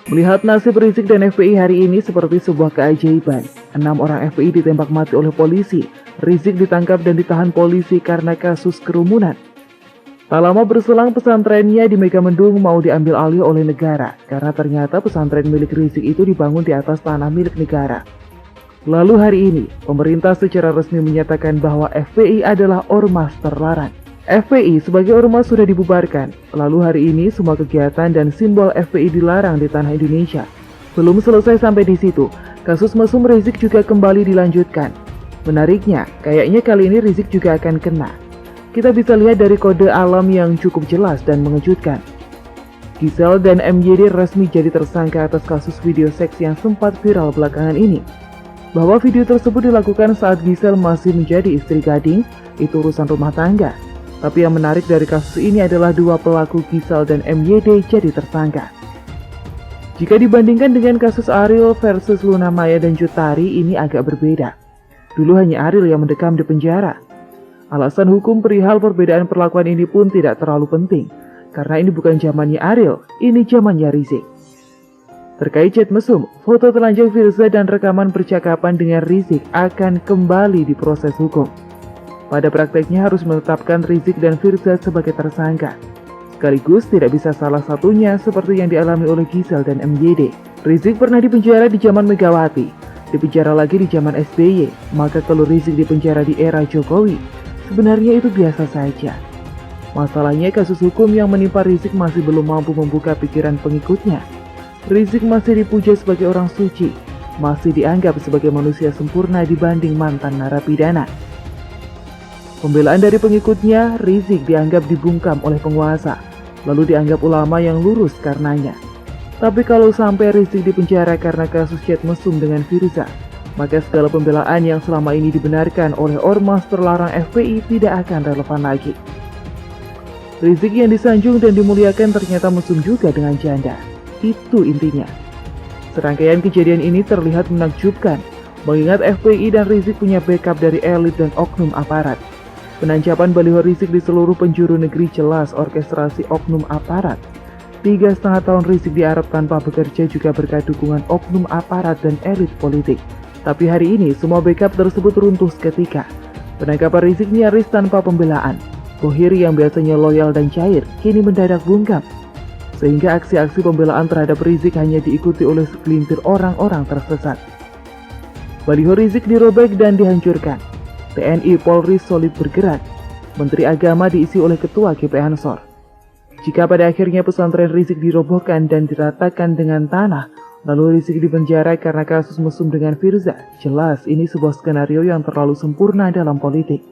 Melihat nasib Rizik dan FPI hari ini seperti sebuah keajaiban. 6 orang FPI ditembak mati oleh polisi. Rizik ditangkap dan ditahan polisi karena kasus kerumunan. Tak lama berselang pesantrennya di Megamendung mau diambil alih oleh negara karena ternyata pesantren milik Rizik itu dibangun di atas tanah milik negara. Lalu hari ini, pemerintah secara resmi menyatakan bahwa FPI adalah ormas terlarang. FPI sebagai ormas sudah dibubarkan. Lalu hari ini semua kegiatan dan simbol FPI dilarang di tanah Indonesia. Belum selesai sampai di situ, kasus mesum Rizik juga kembali dilanjutkan. Menariknya, kayaknya kali ini Rizik juga akan kena. Kita bisa lihat dari kode alam yang cukup jelas dan mengejutkan. Gisel dan MYD resmi jadi tersangka atas kasus video seks yang sempat viral belakangan ini. Bahwa video tersebut dilakukan saat Gisel masih menjadi istri gading, itu urusan rumah tangga. Tapi yang menarik dari kasus ini adalah dua pelaku Gisel dan MYD jadi tersangka. Jika dibandingkan dengan kasus Ariel versus Luna Maya dan Cut Tari, ini agak berbeda. Dulu hanya Ariel yang mendekam di penjara. Alasan hukum perihal perbedaan perlakuan ini pun tidak terlalu penting, karena ini bukan zamannya Ariel, ini zamannya Rizik. Terkait chat mesum, foto telanjang Firza dan rekaman percakapan dengan Rizik akan kembali diproses hukum. Pada prakteknya harus menetapkan Rizik dan Firza sebagai tersangka. Sekaligus tidak bisa salah satunya seperti yang dialami oleh Gisel dan MYD. Rizik pernah dipenjara di zaman Megawati, dipenjara lagi di zaman SBY, maka kalau Rizik dipenjara di era Jokowi, sebenarnya itu biasa saja. Masalahnya kasus hukum yang menimpa Rizik masih belum mampu membuka pikiran pengikutnya. Rizik masih dipuja sebagai orang suci, masih dianggap sebagai manusia sempurna dibanding mantan narapidana. Pembelaan dari pengikutnya, Rizik dianggap dibungkam oleh penguasa, lalu dianggap ulama yang lurus karenanya. Tapi kalau sampai Rizik dipenjara karena kasus chat mesum dengan Firza, maka segala pembelaan yang selama ini dibenarkan oleh ormas terlarang FPI tidak akan relevan lagi. Rizik yang disanjung dan dimuliakan ternyata mesum juga dengan janda. Itu intinya. Serangkaian kejadian ini terlihat menakjubkan, mengingat FPI dan Rizik punya backup dari elit dan oknum aparat. Penancapan baliho Rizik di seluruh penjuru negeri jelas orkestrasi oknum aparat. 3,5 tahun Rizik di Arab tanpa bekerja juga berkat dukungan oknum aparat dan elit politik. Tapi hari ini semua backup tersebut runtuh seketika. Penangkapan Rizik nyaris tanpa pembelaan. Bohir yang biasanya loyal dan cair, kini mendadak bungkam. Sehingga aksi-aksi pembelaan terhadap Rizik hanya diikuti oleh segelintir orang-orang tersesat. Baliho Rizik dirobek dan dihancurkan. TNI Polri solid bergerak. Menteri Agama diisi oleh Ketua GP Ansor. Jika pada akhirnya pesantren Rizik dirobohkan dan diratakan dengan tanah, lalu Rizik dipenjara karena kasus mesum dengan Firza, jelas ini sebuah skenario yang terlalu sempurna dalam politik.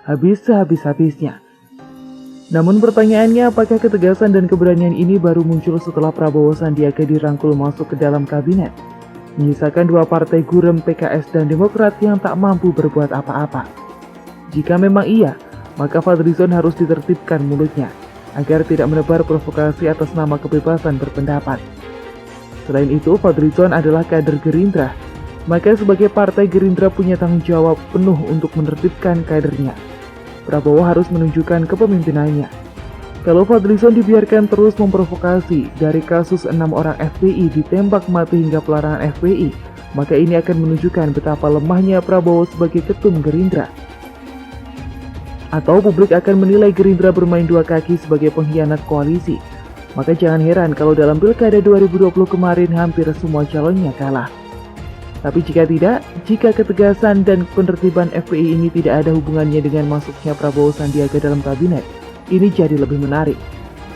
Habis sehabis-habisnya. Namun pertanyaannya, apakah ketegasan dan keberanian ini baru muncul setelah Prabowo Sandiaga dirangkul masuk ke dalam kabinet, menyisakan dua partai gurem PKS dan Demokrat yang tak mampu berbuat apa-apa? Jika memang iya, maka Fadlizon harus ditertibkan mulutnya, agar tidak menebar provokasi atas nama kebebasan berpendapat. Selain itu, Fadlizon adalah kader Gerindra, maka sebagai partai Gerindra punya tanggung jawab penuh untuk menertibkan kadernya. Prabowo harus menunjukkan kepemimpinannya. Kalau Fadlizon dibiarkan terus memprovokasi, dari kasus 6 orang FPI ditembak mati hingga pelarangan FPI, maka ini akan menunjukkan betapa lemahnya Prabowo sebagai ketum Gerindra. Atau publik akan menilai Gerindra bermain dua kaki sebagai pengkhianat koalisi. Maka jangan heran kalau dalam Pilkada 2020 kemarin hampir semua calonnya kalah. Tapi jika tidak, jika ketegasan dan penertiban FPI ini tidak ada hubungannya dengan masuknya Prabowo Sandiaga dalam kabinet, ini jadi lebih menarik.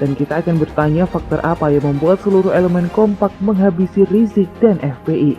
Dan kita akan bertanya faktor apa yang membuat seluruh elemen kompak menghabisi Rizik dan FPI.